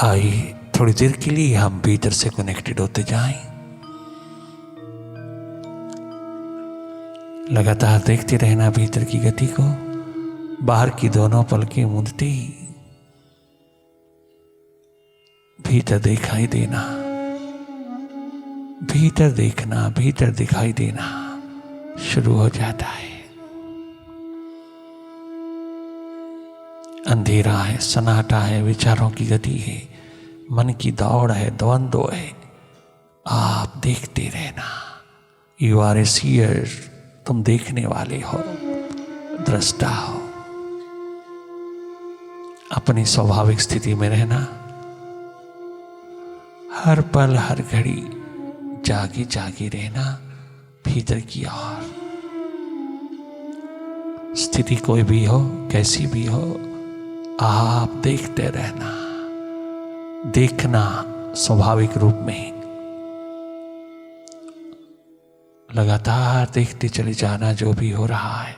आइए थोड़ी देर के लिए हम भीतर से कनेक्टेड होते जाएं। लगातार देखते रहना भीतर की गति को, बाहर की दोनों पलकें मूंदते ही भीतर दिखाई देना, भीतर देखना, भीतर दिखाई देना शुरू हो जाता है। अंधेरा है, सन्नाटा है, विचारों की गति है, मन की दौड़ है, द्वंद्व है। आप देखते रहना। यू आर ए सीयर, तुम देखने वाले हो, दृष्टा हो। अपनी स्वाभाविक स्थिति में रहना, हर पल हर घड़ी जागे जागे रहना भीतर की ओर। स्थिति कोई भी हो, कैसी भी हो, आप देखते रहना। देखना स्वाभाविक रूप में, लगातार देखते चले जाना। जो भी हो रहा है,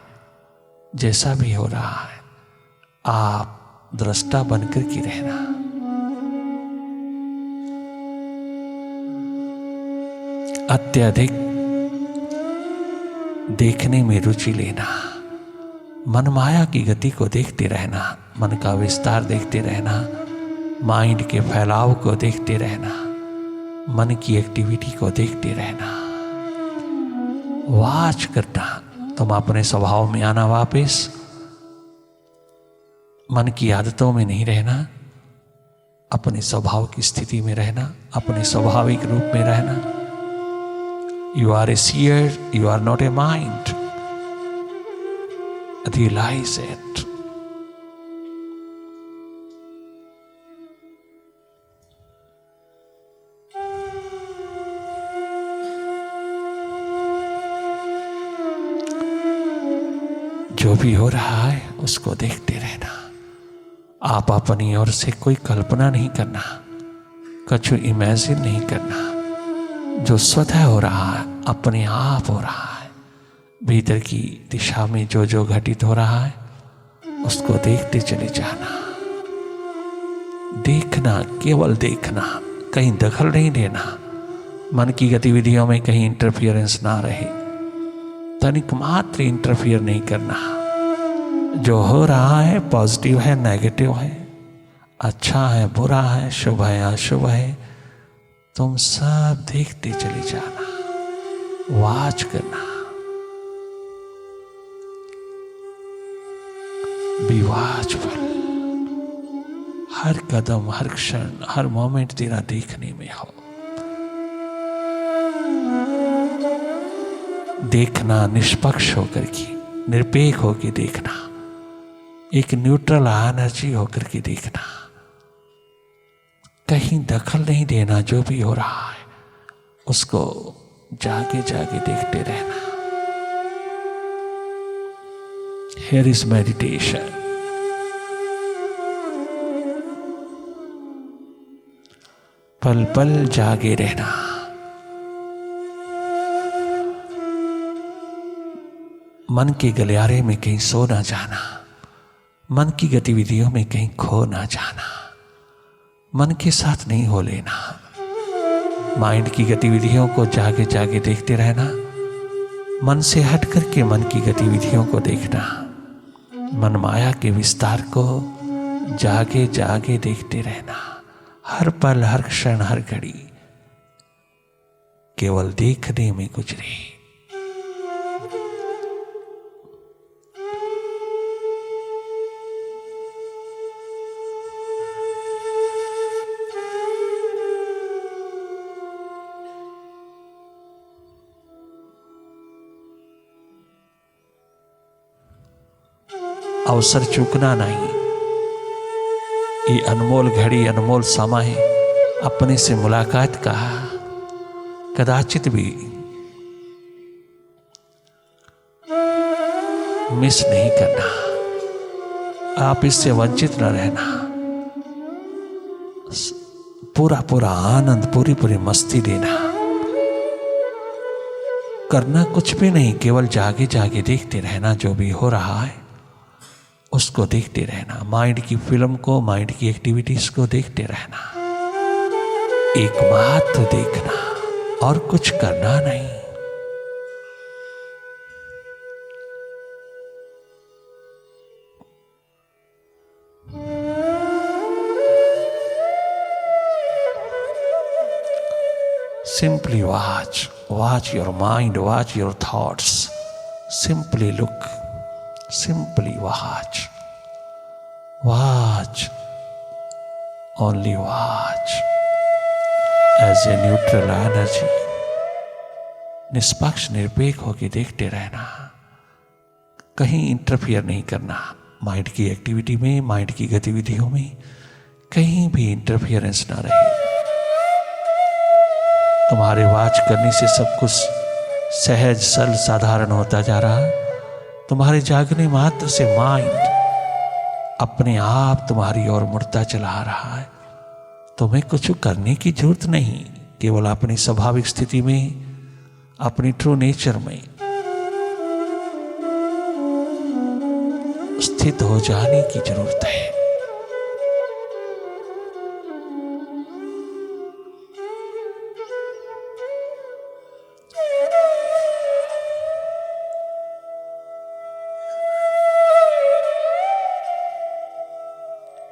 जैसा भी हो रहा है, आप दृष्टा बनकर के रहना। अत्यधिक देखने में रुचि लेना, मन माया की गति को देखते रहना, मन का विस्तार देखते रहना, माइंड के फैलाव को देखते रहना, मन की एक्टिविटी को देखते रहना, वाच करना। तुम अपने स्वभाव में आना, वापस मन की आदतों में नहीं रहना, अपने स्वभाव की स्थिति में रहना, अपने स्वाभाविक रूप में रहना। You are a seer, you are not a mind. Realize it. जो भी हो रहा है उसको देखते रहना। आप अपनी ओर से कोई कल्पना नहीं करना, कुछ इमेजिन नहीं करना। जो स्वतः हो रहा है, अपने आप हो रहा है। भीतर की दिशा में जो जो घटित हो रहा है उसको देखते चले जाना। देखना, केवल देखना, कहीं दखल नहीं देना। मन की गतिविधियों में कहीं इंटरफियरेंस ना रहे, तनिक मात्र इंटरफियर नहीं करना। जो हो रहा है पॉजिटिव है, नेगेटिव है, अच्छा है, बुरा है, शुभ है, अशुभ है, तुम सब देखते चले जाना, वाच करना। Be watchful. हर कदम, हर क्षण, हर मोमेंट तेरा देखने में हो। देखना निष्पक्ष होकर के, निरपेक्ष होकर देखना, एक न्यूट्रल एनर्जी होकर के देखना। कहीं दखल नहीं देना। जो भी हो रहा है उसको जागे जागे देखते रहना। Here is meditation. पल पल जागे रहना। मन के गलियारे में कहीं सो ना जाना, मन की गतिविधियों में कहीं खो ना जाना, मन के साथ नहीं हो लेना। माइंड की गतिविधियों को जागे जागे देखते रहना, मन से हट करके मन की गतिविधियों को देखना। मन माया के विस्तार को जागे जागे देखते रहना। हर पल, हर क्षण, हर घड़ी केवल देखने में गुजरे। अवसर चूकना नहीं। ये अनमोल घड़ी, अनमोल समय अपने से मुलाकात का कदाचित भी मिस नहीं करना। आप इससे वंचित न रहना। पूरा पूरा आनंद, पूरी पूरी मस्ती लेना। करना कुछ भी नहीं, केवल जागे जागे देखते रहना। जो भी हो रहा है उसको देखते रहना, माइंड की फिल्म को, माइंड की एक्टिविटीज को देखते रहना, एकमात्र देखना और कुछ करना नहीं। Simply watch your mind, watch your thoughts. Simply look, simply watch, only watch as a neutral energy. निष्पक्ष निरपेक्ष होकर देखते रहना, कहीं इंटरफियर नहीं करना माइंड की एक्टिविटी में, माइंड की गतिविधियों में कहीं भी इंटरफियरेंस ना रहे। तुम्हारे वाच करने से सब कुछ सहज सरल साधारण होता जा रहा। तुम्हारे जागने मात्र से माइंड अपने आप तुम्हारी ओर मुड़ता चला रहा है। तुम्हें कुछ करने की जरूरत नहीं, केवल अपनी स्वाभाविक स्थिति में, अपनी ट्रू नेचर में स्थित हो जाने की जरूरत है।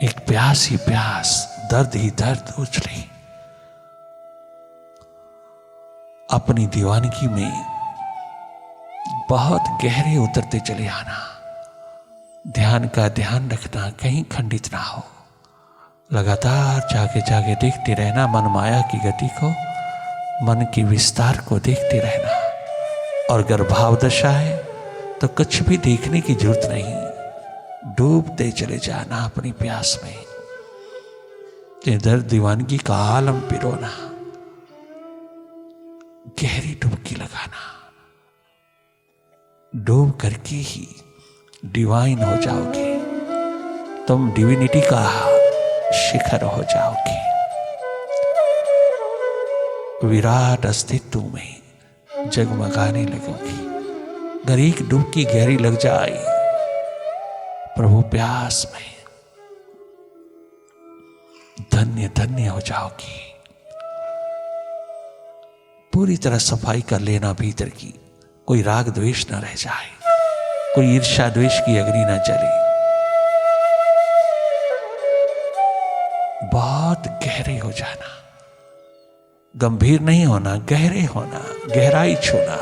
एक प्यास ही प्यास, दर्द ही दर्द उछले। अपनी दीवानगी में बहुत गहरे उतरते चले आना। ध्यान का ध्यान रखना, कहीं खंडित ना हो। लगातार जागे जागे देखते रहना मन माया की गति को, मन के विस्तार को देखते रहना। और अगर भाव दशा है तो कुछ भी देखने की जरूरत नहीं, डूबते चले जाना अपनी प्यास में। इधर दीवानगी का आलम पिरोना, गहरी डुबकी लगाना। डूब करके ही डिवाइन हो जाओगे, तुम डिविनिटी का शिखर हो जाओगे। विराट अस्तित्व में जगमगाने लगोगी। अगर एक डुबकी गहरी लग जाए प्रभु प्यास में, धन्य धन्य हो जाओगी। पूरी तरह सफाई कर लेना भीतर की, कोई राग द्वेष न रह जाए, कोई ईर्ष्या द्वेष की अग्नि न जले। बहुत गहरे हो जाना, गंभीर नहीं होना, गहरे होना, गहराई छूना।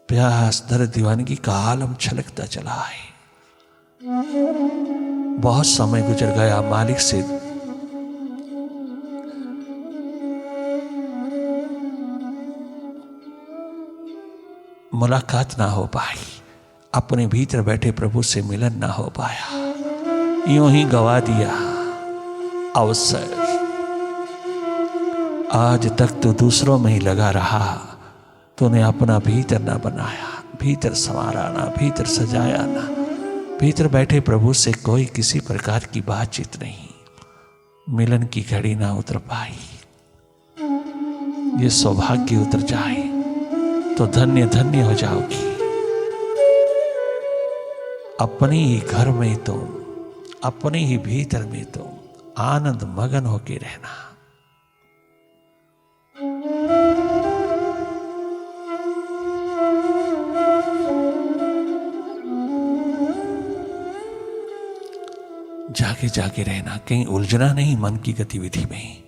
प्यास दर दीवानगी का आलम छलकता चला है। बहुत समय गुजर गया, मालिक से मुलाकात ना हो पाई, अपने भीतर बैठे प्रभु से मिलन ना हो पाया। यूं ही गवा दिया अवसर। आज तक तो दूसरों में ही लगा रहा, तूने अपना भीतर ना बनाया, भीतर संवारा ना, भीतर सजाया ना। भीतर बैठे प्रभु से कोई किसी प्रकार की बातचीत नहीं, मिलन की घड़ी ना उतर पाई। ये सौभाग्य उतर जाए तो धन्य धन्य हो जाओगी। अपने ही घर में तुम, अपने ही भीतर में तुम आनंद मगन होके रहना। जागे जागे रहना, कहीं उलझना नहीं मन की गतिविधि में,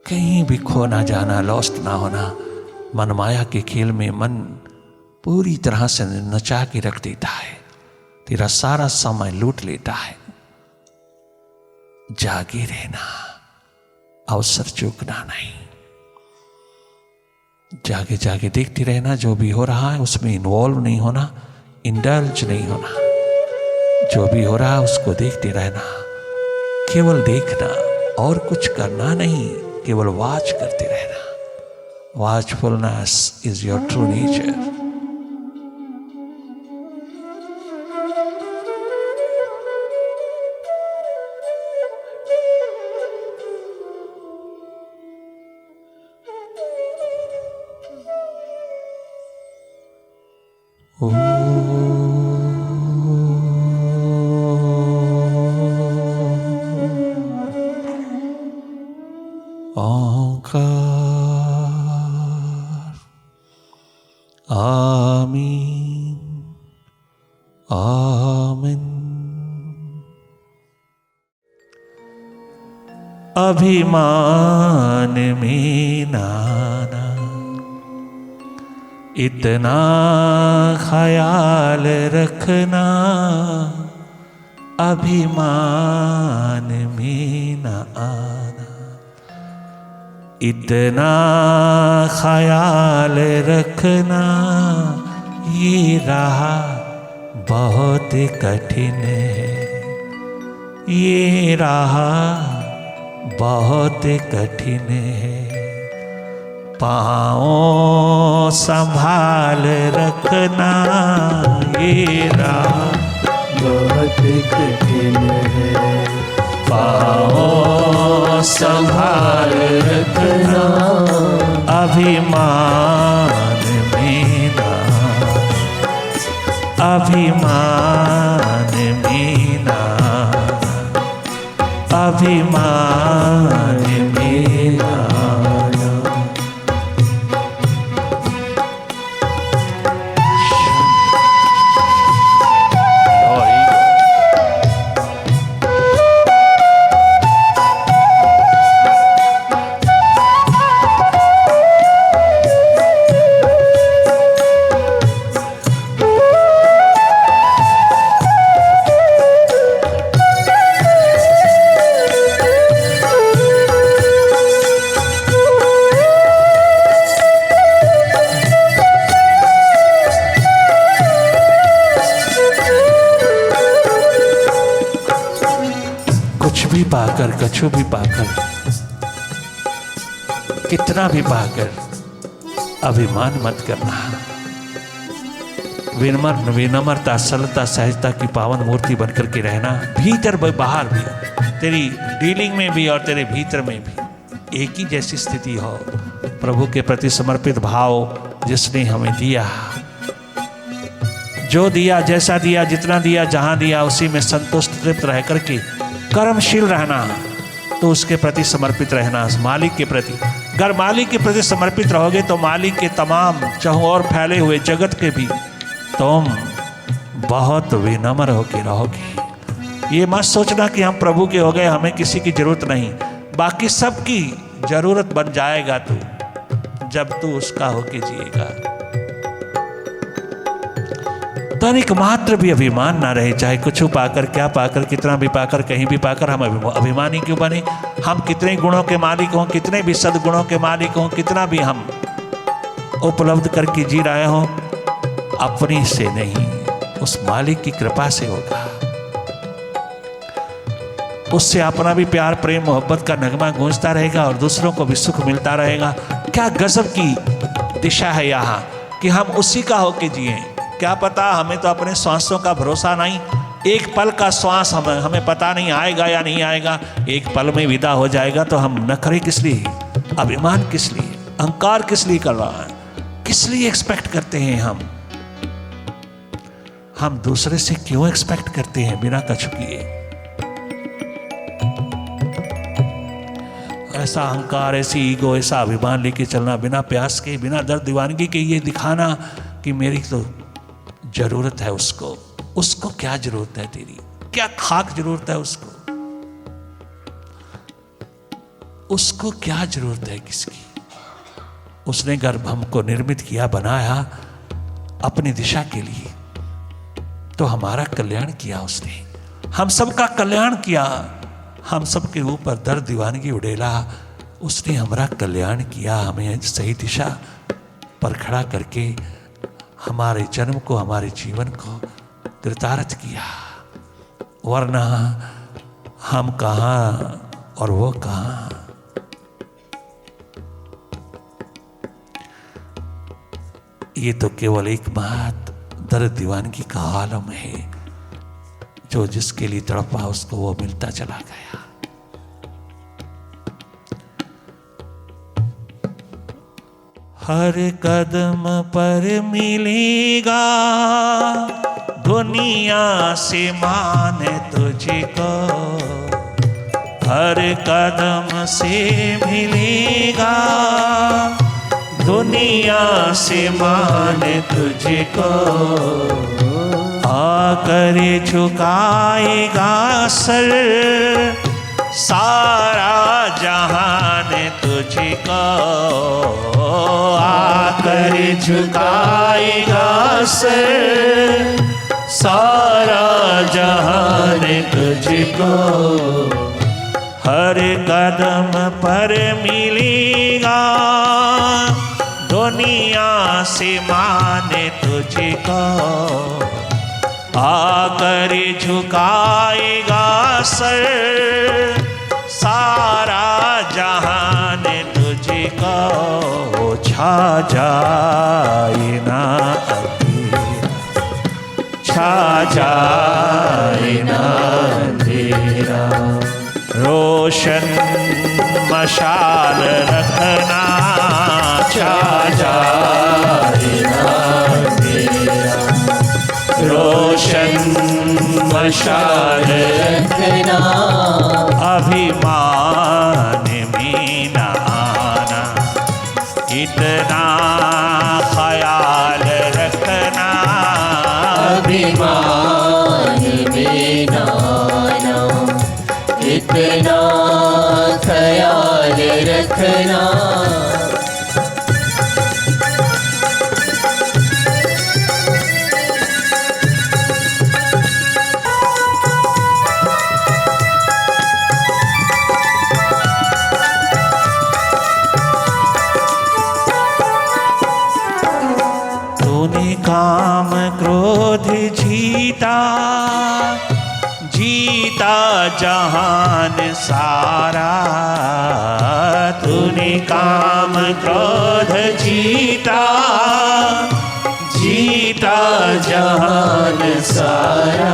कहीं भी खो ना जाना, लॉस्ट ना होना। मन माया के खेल में मन पूरी तरह से नचा के रख देता है, तेरा सारा समय लूट लेता है। जागे रहना, अवसर चूकना नहीं। जागे जागे देखते रहना, जो भी हो रहा है उसमें इन्वॉल्व नहीं होना, इंडल्ज नहीं होना। जो भी हो रहा है उसको देखते रहना, केवल देखना और कुछ करना नहीं, केवल वॉच करते रहना। वॉचफुलनेस इज योर ट्रू नेचर। ओंकार। आमीन आमीन। अभिमान में नाना इतना ख्याल रखना, अभिमान में न आना, इतना ख्याल रखना, ये रहा बहुत कठिन है, ये रहा बहुत कठिन है। पाँव संभाल रखना, ये राह बहुत कठिन है। पाँव संभाल रखना, अभिमान में ना, अभिमान में ना, अभिमान में ना। पाकर, कछु भी पाकर, कितना भी पाकर अभिमान मत करना। विनम्रता, सरलता, सहजता की पावन मूर्ति बनकर के रहना, भीतर बाहर भी, तेरी डीलिंग में भी और तेरे भीतर में भी एक ही जैसी स्थिति हो। प्रभु के प्रति समर्पित भाव जिसने हमें दिया, जो दिया, जैसा दिया, जितना दिया, जहां दिया, उसी में संतुष्ट तृप्त रह करके कर्मशील रहना, तो उसके प्रति समर्पित रहना, मालिक के प्रति। अगर मालिक के प्रति समर्पित रहोगे तो मालिक के तमाम चाहों और फैले हुए जगत के भी तुम बहुत विनम्र होकर रहोगे। ये मत सोचना कि हम प्रभु के हो गए, हमें किसी की जरूरत नहीं। बाकी सबकी जरूरत बन जाएगा तू, जब तू उसका होके जिएगा। तनिक मात्र भी अभिमान ना रहे, चाहे कुछ पाकर, क्या पाकर, कितना भी पाकर, कहीं भी पाकर हम अभिमानी क्यों बने। हम कितने गुणों के मालिक हों, कितने भी सद्गुणों के मालिक हों, कितना भी हम उपलब्ध करके जी रहे हों, अपनी से नहीं, उस मालिक की कृपा से होगा। उससे अपना भी प्यार, प्रेम, मोहब्बत का नगमा गूंजता रहेगा और दूसरों को भी सुख मिलता रहेगा। क्या गजब की दिशा है यहाँ कि हम उसी का होके जिए। क्या पता, हमें तो अपने श्वासों का भरोसा नहीं। एक पल का श्वास हमें पता नहीं आएगा या नहीं आएगा, एक पल में विदा हो जाएगा। तो हम नखरे किस लिए, अभिमान किस लिए, अहंकार किस लिए कर रहा है, किस लिए एक्सपेक्ट करते हैं हम दूसरे से क्यों एक्सपेक्ट करते हैं बिना कछु किए। ऐसा अहंकार, ऐसी ईगो, ऐसा अभिमान लेके चलना, बिना प्यास के, बिना दर्द दीवानगी के, ये दिखाना कि मेरी तो जरूरत है उसको। उसको क्या जरूरत है तेरी, क्या खाक जरूरत है उसको, उसको क्या जरूरत है किसकी। उसने गर्भ हमको निर्मित किया, बनाया अपनी दिशा के लिए, तो हमारा कल्याण किया उसने, हम सबका कल्याण किया, हम सबके ऊपर दर्द दीवानगी उड़ेला, उसने हमारा कल्याण किया, हमें सही दिशा पर खड़ा करके हमारे जन्म को, हमारे जीवन को कृतार्थ किया। वरना हम कहाँ और वो कहाँ। ये तो केवल एक बात दर्द दीवानगी का आलम है, जो जिसके लिए तड़पा उसको वो मिलता चला गया। हर कदम पर मिलेगा दुनिया से मान तुझको, हर कदम से मिलेगा दुनिया से मान तुझको। आकर झुकाएगा सर सारा जहान तुझको, आकर झुकाएगा सर सारा जहान तुझको। हर कदम पर मिलेगा दुनिया से मान तुझको, आकर झुकाएगा सर सारा जहान तुझको। छा जाए ना अंधेरा, छा जाए ना अंधेरा, रोशन मशाल रखना, छा जाए ना अंधेरा, रोशन मशाल रखना, अभिमान में न आना, इतना ख्याल रखना, अभिमान में न आना, इतना ख्याल रखना। काम क्रोध जीता, जीता जहान सारा, तूने काम क्रोध जीता, जीता जहान सारा,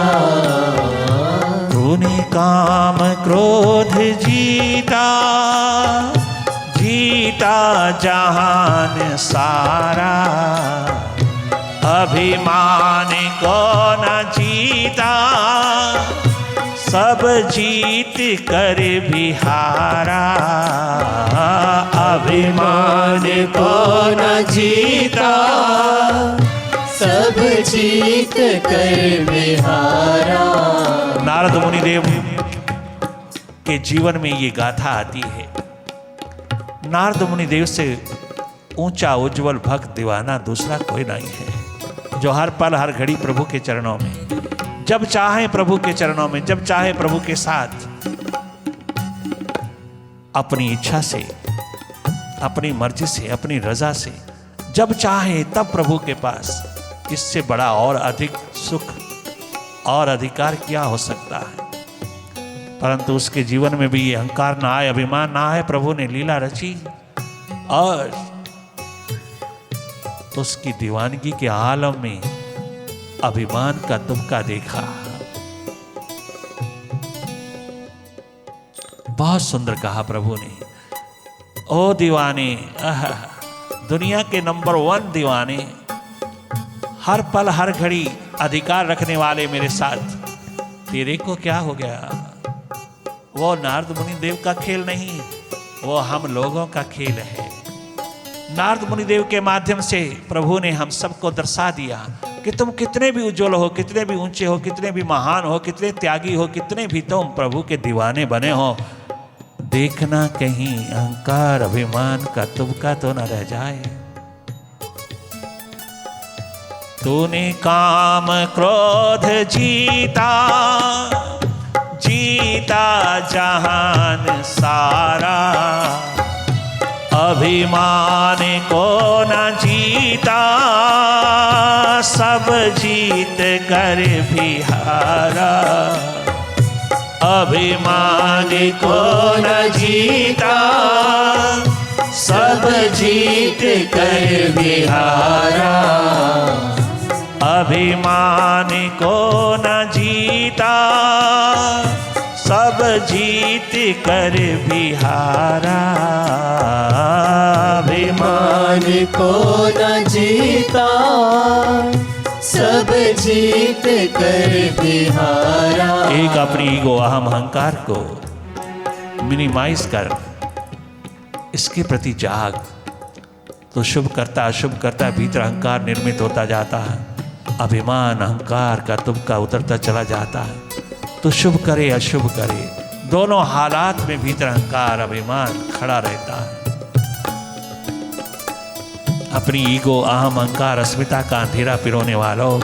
तूने काम क्रोध जीता, जीता जहान सारा, अभिमान को न जीता, सब जीत कर भी हारा, अभिमान को न जीता, सब जीत कर भी हारा। नारद मुनिदेव के जीवन में ये गाथा आती है। नारद मुनिदेव से ऊंचा उज्जवल भक्त दीवाना दूसरा कोई नहीं है, जो हर पल हर घड़ी प्रभु के चरणों में, जब चाहे प्रभु के चरणों में, जब चाहे प्रभु के साथ अपनी इच्छा से, अपनी मर्जी से, अपनी रजा से, जब चाहे तब प्रभु के पास, इससे बड़ा और अधिक सुख और अधिकार क्या हो सकता है। परंतु उसके जीवन में भी ये अहंकार ना आए, अभिमान ना आए। प्रभु ने लीला रची और उसकी दीवानगी के आलम में अभिमान का तुबका देखा। बहुत सुंदर कहा प्रभु ने, ओ दीवाने, दुनिया के नंबर 1 दीवाने, हर पल हर घड़ी अधिकार रखने वाले मेरे साथ, तेरे को क्या हो गया? वो नारद मुनि देव का खेल नहीं, वो हम लोगों का खेल है। नारद मुनिदेव के माध्यम से प्रभु ने हम सबको दर्शा दिया कि तुम कितने भी उज्जवल हो, कितने भी ऊंचे हो, कितने भी महान हो, कितने त्यागी हो, कितने भी तुम प्रभु के दीवाने बने हो, देखना कहीं अहंकार अभिमान का तुबका तो न रह जाए। तूने काम क्रोध जीता, जीता जहान सारा, अभिमान को न जीता, सब जीत कर भी हारा, अभिमान को न जीता, सब जीत कर भी हारा, अभिमान को न जीता, सब जीत जीत कर बिहारा, मान को न जीता, सब जीत कर बिहारा। एक अपनी ईगो अहम अहंकार को मिनिमाइज कर, इसके प्रति जाग, तो शुभ करता अशुभ करता भीतर अहंकार निर्मित होता जाता है, अभिमान अहंकार का तुमका उतरता चला जाता है। तो शुभ करे अशुभ करे, दोनों हालात में भीतर अहंकार अभिमान खड़ा रहता है। अपनी ईगो अहम अहंकार अस्मिता का अंधेरा पिरोने वालों,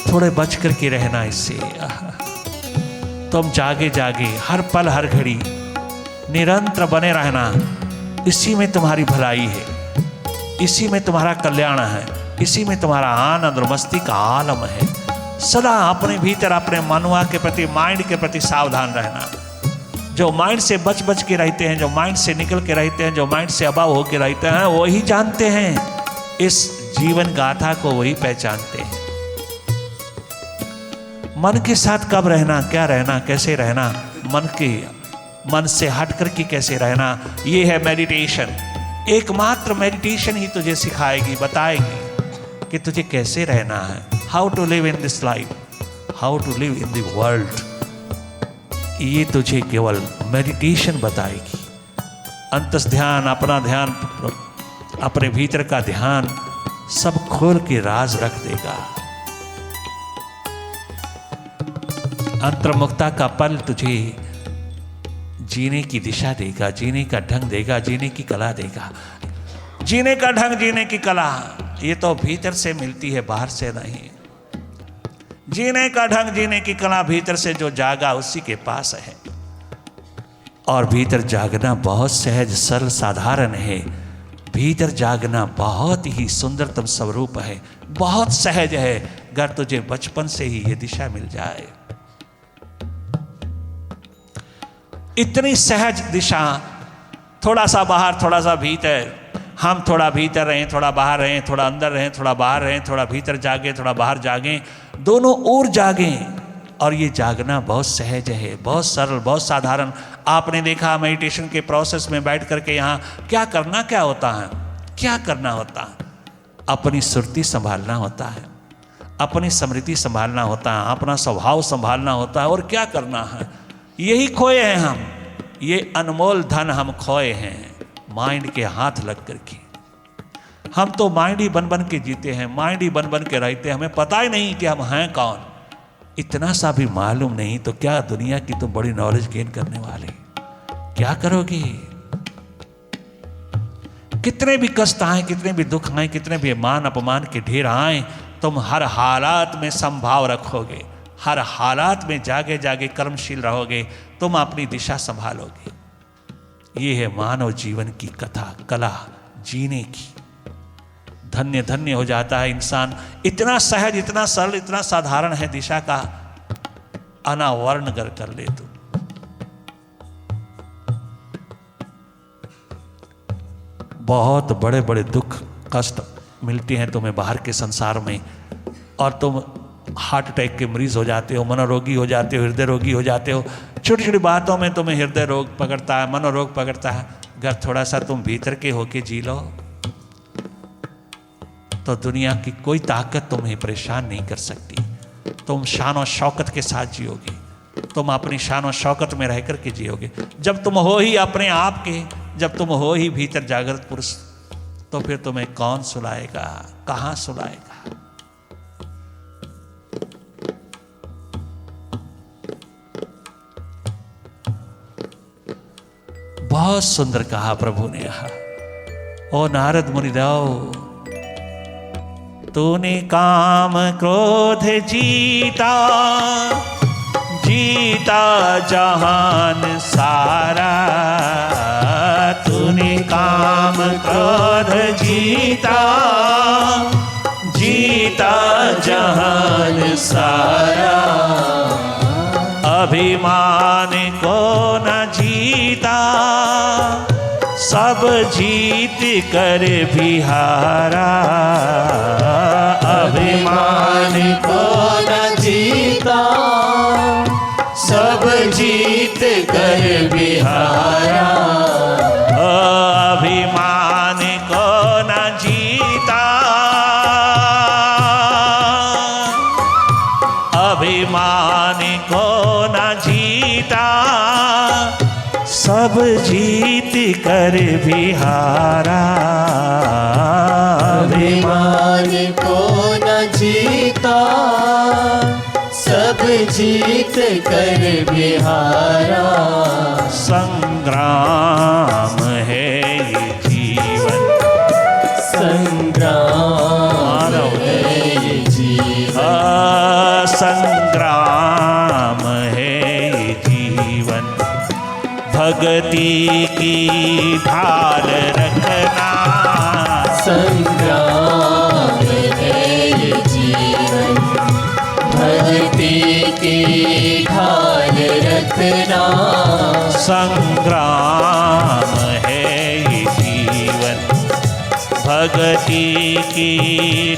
थोड़े बच करके रहना इससे। तुम जागे जागे हर पल हर घड़ी निरंतर बने रहना, इसी में तुम्हारी भलाई है, इसी में तुम्हारा कल्याण है, इसी में तुम्हारा आनंद और मस्ती का आलम है। सदा अपने भीतर अपने मनुआ के प्रति, माइंड के प्रति सावधान रहना। जो माइंड से बच बच के रहते हैं, जो माइंड से निकल के रहते हैं, जो माइंड से अभाव होके रहते हैं, वही जानते हैं इस जीवन गाथा को, वही पहचानते हैं। मन के साथ कब रहना, क्या रहना, कैसे रहना, मन से हट करके कैसे रहना, ये है मेडिटेशन। एकमात्र मेडिटेशन ही तुझे सिखाएगी, बताएगी कि तुझे कैसे रहना है, how to live in this life, how to live in the world. ये तुझे केवल मेडिटेशन बताएगी। अंतस ध्यान, अपना ध्यान, अपने भीतर का ध्यान सब खोल के राज रख देगा। अंतर्मुक्ता का पल तुझे जीने की दिशा देगा, जीने का ढंग देगा, जीने की कला देगा। जीने का ढंग, जीने की कला, ये तो भीतर से मिलती है, बाहर से नहीं। जीने का ढंग, जीने की कला भीतर से जो जागा उसी के पास है। और भीतर जागना बहुत सहज सरल साधारण है। भीतर जागना बहुत ही सुंदरतम स्वरूप है, बहुत सहज है। अगर तुझे बचपन से ही ये दिशा मिल जाए, इतनी सहज दिशा, थोड़ा सा बाहर थोड़ा सा भीतर, हम थोड़ा भीतर रहें, थोड़ा बाहर रहें, थोड़ा अंदर रहें, थोड़ा बाहर रहें, थोड़ा भीतर जागें, थोड़ा बाहर जागें, दोनों ओर जागें। और ये जागना बहुत सहज है, बहुत सरल, बहुत साधारण। आपने देखा मेडिटेशन के प्रोसेस में बैठ करके यहाँ क्या करना क्या होता है, क्या करना होता है, अपनी सुरती संभालना होता है, अपनी स्मृति संभालना होता है, अपना स्वभाव संभालना होता है। और क्या करना है, यही खोए हैं हम, ये अनमोल धन हम खोए हैं माइंड के हाथ लग करके। हम तो माइंड ही बन बन के जीते हैं, माइंड ही बन बन के रहते हैं, हमें पता ही नहीं कि हम हैं कौन। इतना सा भी मालूम नहीं तो क्या दुनिया की तो बड़ी नॉलेज गेन करने वाले, क्या करोगे? कितने भी कष्ट आए, कितने भी दुख आए, कितने भी मान अपमान के ढेर आए, तुम हर हालात में संभाव रखोगे, हर हालात में जागे जागे कर्मशील रहोगे, तुम अपनी दिशा संभालोगे। ये है मानव जीवन की कथा, कला जीने की। धन्य धन्य हो जाता है इंसान, इतना सहज, इतना सरल, इतना साधारण है, दिशा का अनावरण कर ले तू। बहुत बड़े बड़े दुख कष्ट मिलते हैं तुम्हें बाहर के संसार में, और तुम हार्ट अटैक के मरीज हो जाते हो, मनोरोगी हो जाते हो, हृदय रोगी हो जाते हो। छोटी छोटी बातों में तुम्हें हृदय रोग पकड़ता है, मनोरोग पकड़ता है। अगर थोड़ा सा तुम भीतर के होके जी लो तो दुनिया की कोई ताकत तुम्हें परेशान नहीं कर सकती। तुम शान और शौकत के साथ जियोगे, तुम अपनी शान और शौकत में रह करके जियोगे। जब तुम हो ही अपने आप के, जब तुम हो ही भीतर जागृत पुरुष, तो फिर तुम्हें कौन सुलाएगा, कहां सुलाएगा? बहुत सुंदर कहा प्रभु ने यहाँ। ओ नारद मुनिदेव, तूने काम क्रोध जीता, जीता जहान सारा। तूने काम क्रोध जीता, जीता जहान सारा। अभिमान को न जीता, सब जीत कर बिहारा। अभिमान को न जीता, सब जीत कर जीत कर भी हारा। अभिमान को न जीता, सब जीत कर भी हारा। संग्राम है ये जीवन, संग्राम है ये जीवन, संग्राम है ये जीवन। भक्ति की ढाल रखना, संग्राम है ये जीवन। भक्ति की ढाल रखना, संग्राम है ये जीवन। भक्ति की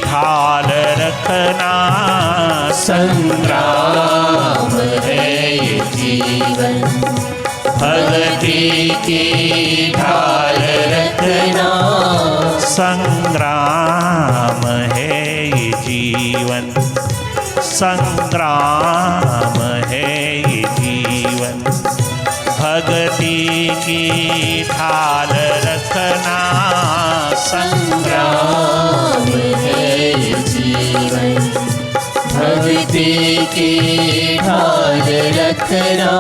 ढाल रखना, संग्राम है ये जीवन। भक्ति की ढाल रखना, संग्राम है ये जीवन। संग्राम है ये जीवन। भक्ति की ढाल रखना, संग्राम है ये जीवन। भक्ति की ढाल रखना,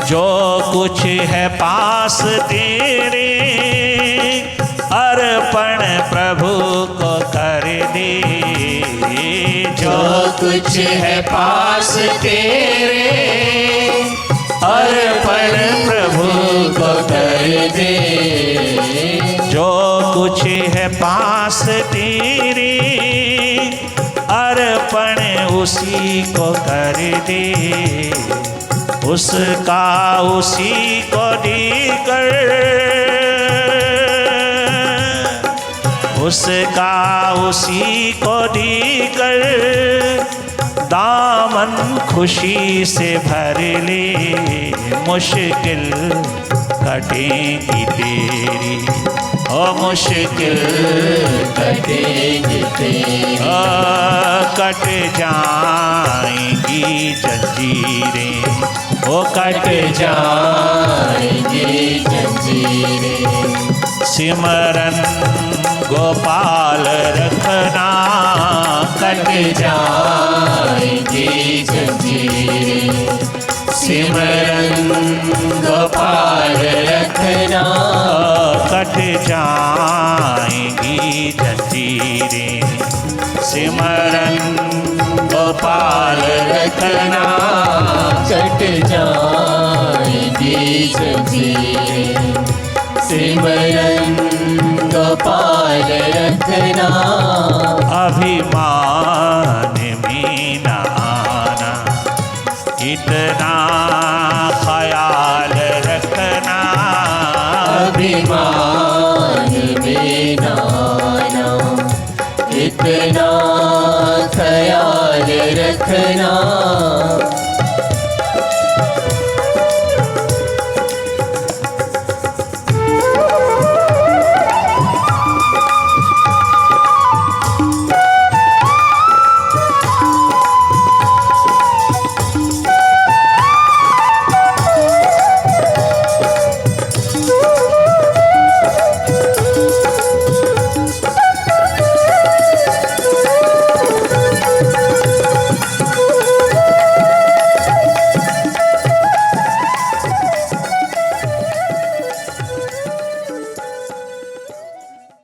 जो कुछ है पास तेरे अर्पण प्रभु को कर दे। जो कुछ है पास तेरे अर्पण प्रभु को कर दे। जो कुछ है पास तेरे अर्पण उसी को कर दे। उसका उसी को देकर, उसका उसी को देकर दामन खुशी से भर ले। मुश्किल कटेगी तेरी, ओ मुश्किल कटेगी तेरी, कट जाएंगी जंजीरें, ओ कट जाएंगी जंजीरें। सिमरन गोपाल रखना, कट जाएंगी जंजीरें। सिमरन गोपाल रखना, कट जाएंगी जंजीरें। सिमरन गोपाल रखना, कट जाएंगी जंजीरें। सिमरन गोपाल रखना, अभिमान में न आना, इतना ख्याल रखना। अभिमान में न आना, इतना ख्याल रखना।